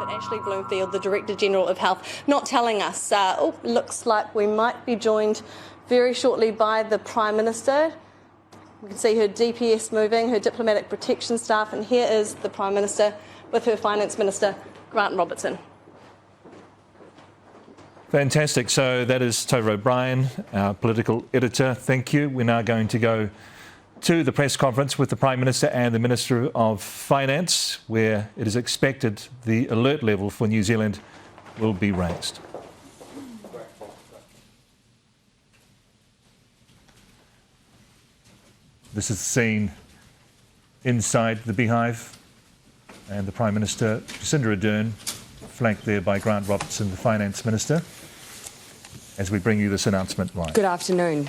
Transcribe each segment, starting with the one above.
But Ashley Bloomfield, the Director General of Health, not telling us. Looks like we might be joined very shortly by the Prime Minister. We can see her DPS moving, her diplomatic protection staff, and here is the Prime Minister with her Finance Minister, Grant Robertson. Fantastic. So that is Tova O'Brien, our political editor. Thank you. We're now going to go to the press conference with the Prime Minister and the Minister of Finance, where it is expected the alert level for New Zealand will be raised. This is the scene inside the Beehive, and the Prime Minister, Jacinda Ardern, flanked there by Grant Robertson, the Finance Minister, as we bring you this announcement live. Good afternoon.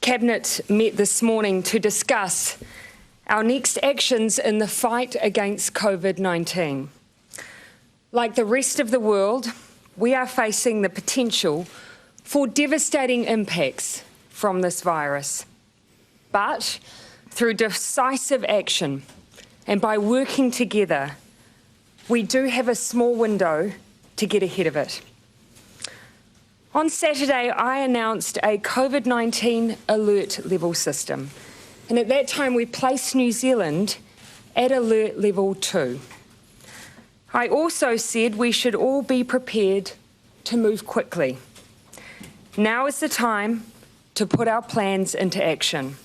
Cabinet met this morning to discuss our next actions in the fight against COVID-19. Like the rest of the world, we are facing the potential for devastating impacts from this virus. But through decisive action and by working together, we do have a small window to get ahead of it. On Saturday, I announced a COVID-19 alert level system, and at that time we placed New Zealand at alert level 2. I also said we should all be prepared to move quickly. Now is the time to put our plans into action.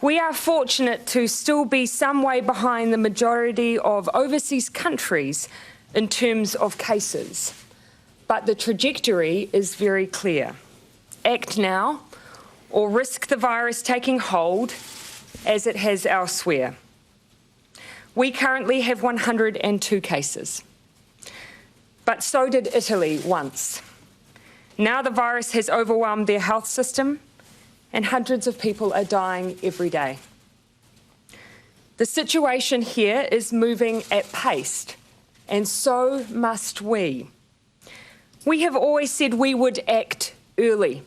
We are fortunate to still be some way behind the majority of overseas countries in terms of cases. But the trajectory is very clear. Act now or risk the virus taking hold as it has elsewhere. We currently have 102 cases, but so did Italy once. Now the virus has overwhelmed their health system and hundreds of people are dying every day. The situation here is moving at pace, and so must we. We have always said we would act early,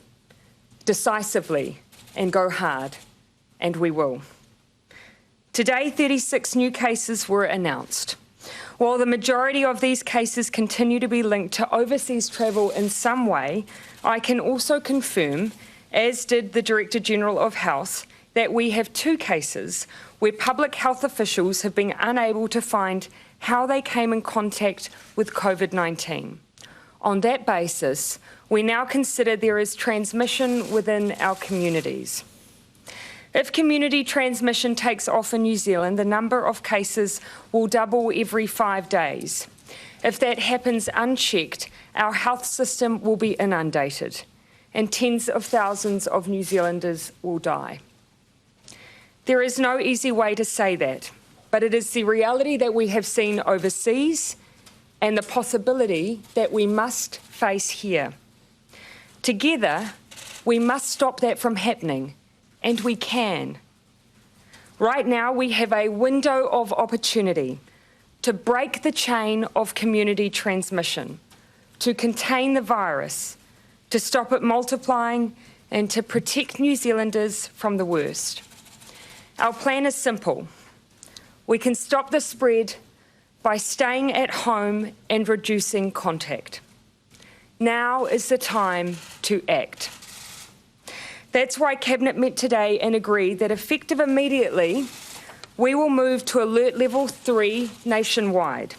decisively, and go hard, and we will. Today, 36 new cases were announced. While the majority of these cases continue to be linked to overseas travel in some way, I can also confirm, as did the Director General of Health, that we have 2 cases where public health officials have been unable to find how they came in contact with COVID-19. On that basis, we now consider there is transmission within our communities. If community transmission takes off in New Zealand, the number of cases will double every 5 days. If that happens unchecked, our health system will be inundated, and tens of thousands of New Zealanders will die. There is no easy way to say that, but it is the reality that we have seen overseas and the possibility that we must face here. Together, we must stop that from happening, and we can. Right now, we have a window of opportunity to break the chain of community transmission, to contain the virus, to stop it multiplying, and to protect New Zealanders from the worst. Our plan is simple. We can stop the spread by staying at home and reducing contact. Now is the time to act. That's why Cabinet met today and agreed that effective immediately, we will move to alert level 3 nationwide.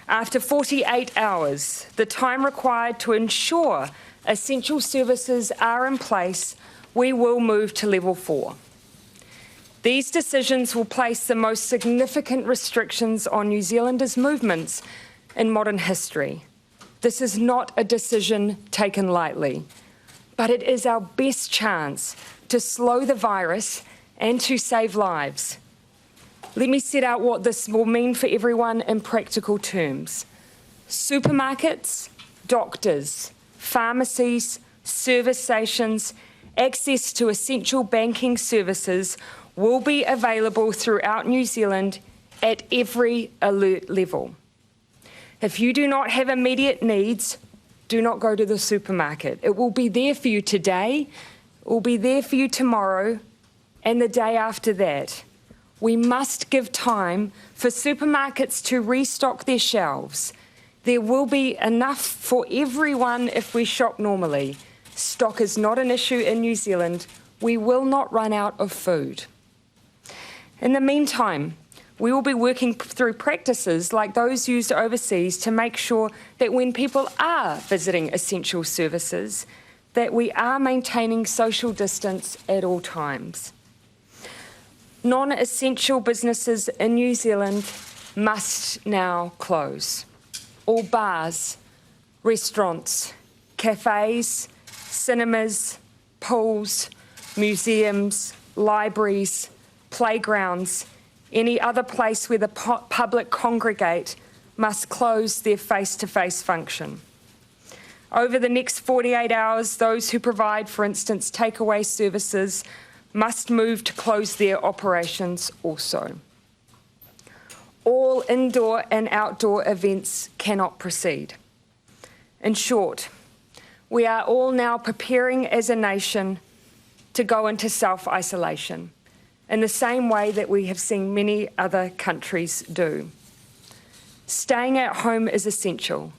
After 48 hours, the time required to ensure essential services are in place, we will move to level 4. These decisions will place the most significant restrictions on New Zealanders' movements in modern history. This is not a decision taken lightly, but it is our best chance to slow the virus and to save lives. Let me set out what this will mean for everyone in practical terms. Supermarkets, doctors, pharmacies, service stations, access to essential banking services will be available throughout New Zealand at every alert level. If you do not have immediate needs, do not go to the supermarket. It will be there for you today, it will be there for you tomorrow, and the day after that. We must give time for supermarkets to restock their shelves. There will be enough for everyone if we shop normally. Stock is not an issue in New Zealand. We will not run out of food. In the meantime, we will be working through practices like those used overseas to make sure that when people are visiting essential services, that we are maintaining social distance at all times. Non-essential businesses in New Zealand must now close. All bars, restaurants, cafes, cinemas, pools, museums, libraries, playgrounds, any other place where the public congregate must close their face-to-face function. Over the next 48 hours, those who provide, for instance, takeaway services must move to close their operations also. All indoor and outdoor events cannot proceed. In short, we are all now preparing as a nation to go into self-isolation in the same way that we have seen many other countries do. Staying at home is essential.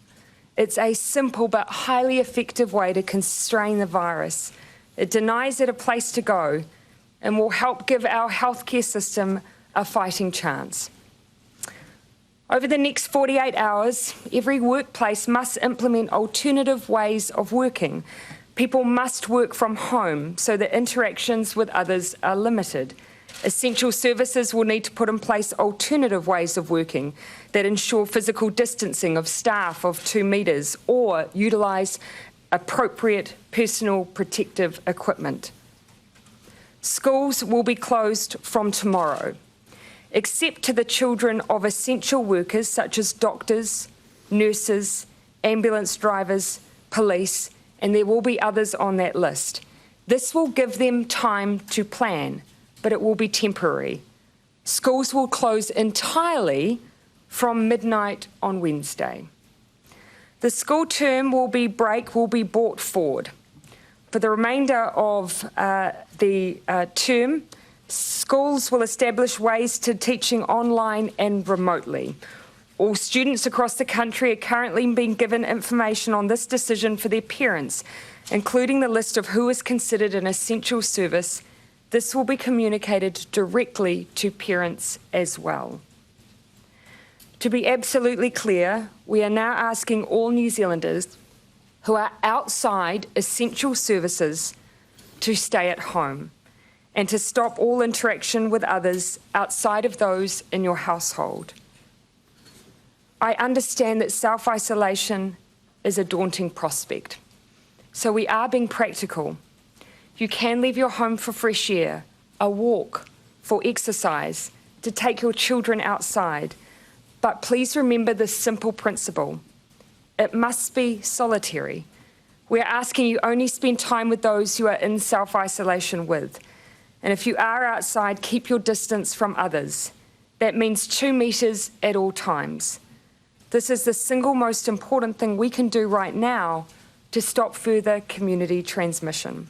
It's a simple but highly effective way to constrain the virus. It denies it a place to go and will help give our healthcare system a fighting chance. Over the next 48 hours, every workplace must implement alternative ways of working. People must work from home so that interactions with others are limited. Essential services will need to put in place alternative ways of working that ensure physical distancing of staff of 2 metres or utilise appropriate personal protective equipment. Schools will be closed from tomorrow, except to the children of essential workers such as doctors, nurses, ambulance drivers, police, and there will be others on that list. This will give them time to plan, but it will be temporary. Schools will close entirely from midnight on Wednesday. The school term will be brought forward. For the remainder of the term, schools will establish ways to teaching online and remotely. All students across the country are currently being given information on this decision for their parents, including the list of who is considered an essential service. This will be communicated directly to parents as well. To be absolutely clear, we are now asking all New Zealanders who are outside essential services to stay at home and to stop all interaction with others outside of those in your household. I understand that self-isolation is a daunting prospect, so we are being practical. You can leave your home for fresh air, a walk, for exercise, to take your children outside. But please remember this simple principle. It must be solitary. We're asking you only spend time with those you are in self-isolation with. And if you are outside, keep your distance from others. That means 2 metres at all times. This is the single most important thing we can do right now to stop further community transmission.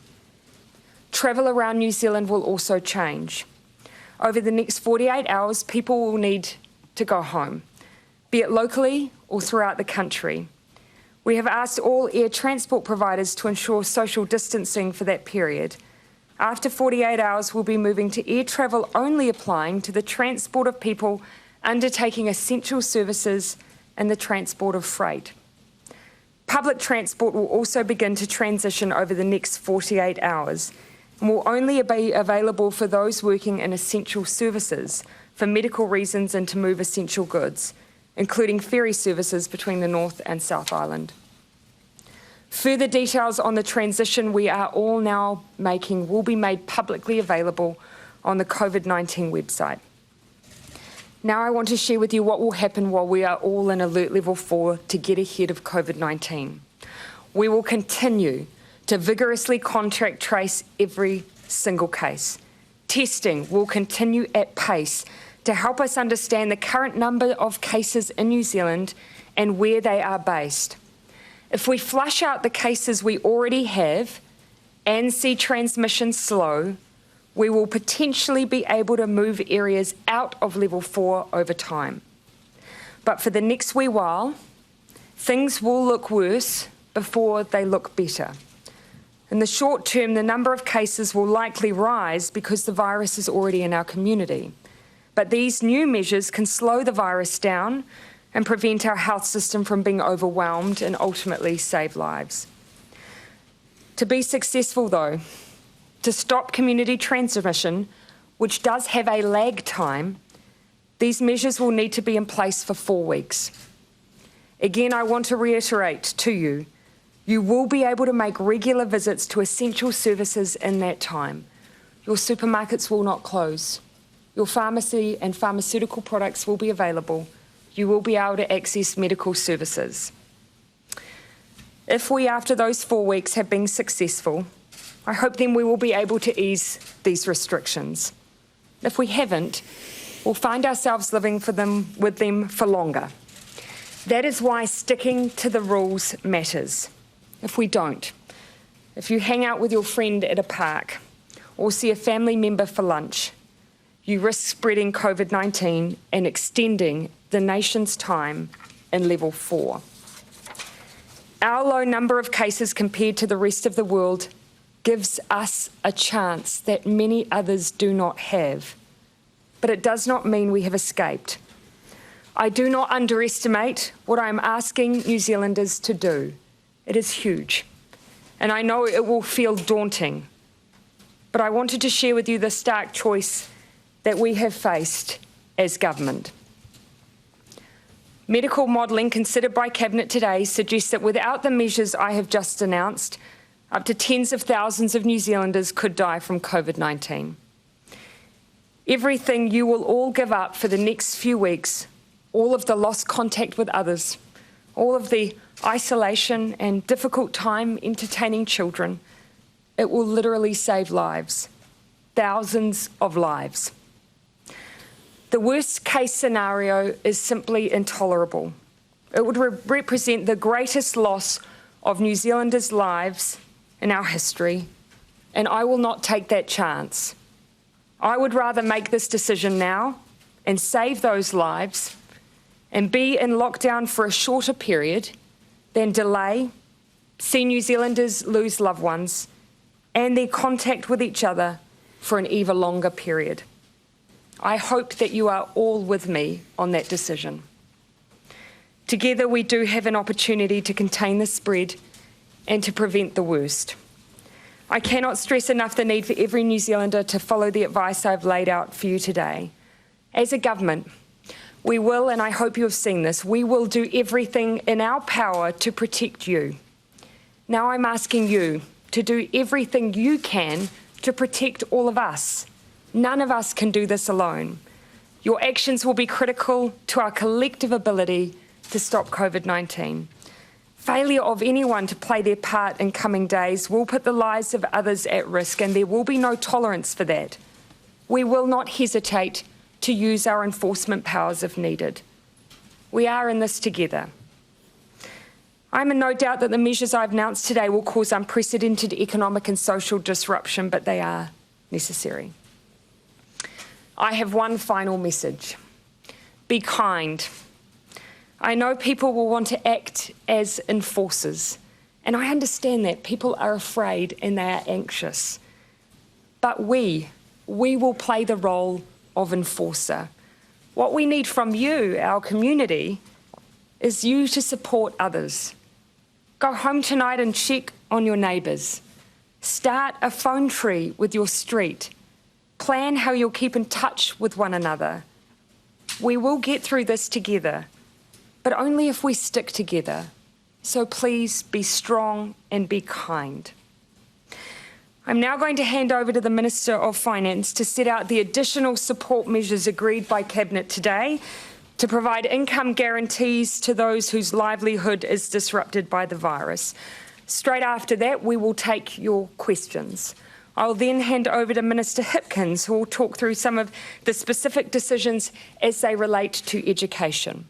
Travel around New Zealand will also change. Over the next 48 hours, people will need to go home, be it locally or throughout the country. We have asked all air transport providers to ensure social distancing for that period. After 48 hours, we'll be moving to air travel only applying to the transport of people undertaking essential services and the transport of freight. Public transport will also begin to transition over the next 48 hours and will only be available for those working in essential services for medical reasons and to move essential goods, including ferry services between the North and South Island. Further details on the transition we are all now making will be made publicly available on the COVID-19 website. Now I want to share with you what will happen while we are all in alert level 4 to get ahead of COVID-19. We will continue to vigorously contact trace every single case. Testing will continue at pace to help us understand the current number of cases in New Zealand and where they are based. If we flush out the cases we already have and see transmission slow, we will potentially be able to move areas out of level 4 over time. But for the next wee while, things will look worse before they look better. In the short term, the number of cases will likely rise because the virus is already in our community. But these new measures can slow the virus down and prevent our health system from being overwhelmed and ultimately save lives. To be successful, though, to stop community transmission, which does have a lag time, these measures will need to be in place for 4 weeks. Again, I want to reiterate to you, you will be able to make regular visits to essential services in that time. Your supermarkets will not close. Your pharmacy and pharmaceutical products will be available. You will be able to access medical services. If we, after those 4 weeks, have been successful, I hope then we will be able to ease these restrictions. If we haven't, we'll find ourselves living with them for longer. That is why sticking to the rules matters. If we don't, if you hang out with your friend at a park or see a family member for lunch, you risk spreading COVID-19 and extending the nation's time in level 4. Our low number of cases compared to the rest of the world gives us a chance that many others do not have. But it does not mean we have escaped. I do not underestimate what I am asking New Zealanders to do. It is huge, and I know it will feel daunting. But I wanted to share with you the stark choice that we have faced as government. Medical modelling considered by Cabinet today suggests that without the measures I have just announced, up to tens of thousands of New Zealanders could die from COVID-19. Everything you will all give up for the next few weeks, all of the lost contact with others, all of the isolation and difficult time entertaining children, it will literally save lives, thousands of lives. The worst case scenario is simply intolerable. It would represent the greatest loss of New Zealanders' lives in our history, and I will not take that chance. I would rather make this decision now and save those lives and be in lockdown for a shorter period than delay, see New Zealanders lose loved ones and their contact with each other for an even longer period. I hope that you are all with me on that decision. Together we do have an opportunity to contain the spread and to prevent the worst. I cannot stress enough the need for every New Zealander to follow the advice I've laid out for you today. As a government, we will, and I hope you have seen this, we will do everything in our power to protect you. Now I'm asking you to do everything you can to protect all of us. None of us can do this alone. Your actions will be critical to our collective ability to stop COVID-19. Failure of anyone to play their part in coming days will put the lives of others at risk, and there will be no tolerance for that. We will not hesitate to use our enforcement powers if needed. We are in this together. I'm in no doubt that the measures I've announced today will cause unprecedented economic and social disruption, but they are necessary. I have one final message. Be kind. I know people will want to act as enforcers, and I understand that. People are afraid and they are anxious. But we will play the role of enforcer. What we need from you, our community, is you to support others. Go home tonight and check on your neighbours. Start a phone tree with your street. Plan how you'll keep in touch with one another. We will get through this together, but only if we stick together. So please be strong and be kind. I'm now going to hand over to the Minister of Finance to set out the additional support measures agreed by Cabinet today to provide income guarantees to those whose livelihood is disrupted by the virus. Straight after that, we will take your questions. I'll then hand over to Minister Hipkins, who will talk through some of the specific decisions as they relate to education.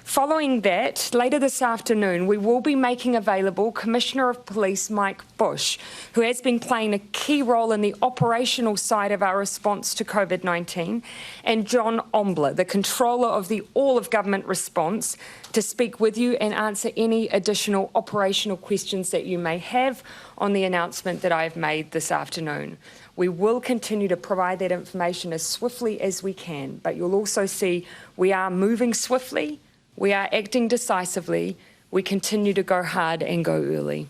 Following that, later this afternoon, we will be making available Commissioner of Police Mike Bush, who has been playing a key role in the operational side of our response to COVID-19, and John Ombler, the controller of the all-of-government response, to speak with you and answer any additional operational questions that you may have on the announcement that I have made this afternoon. We will continue to provide that information as swiftly as we can, but you'll also see we are moving swiftly, we are acting decisively, we continue to go hard and go early.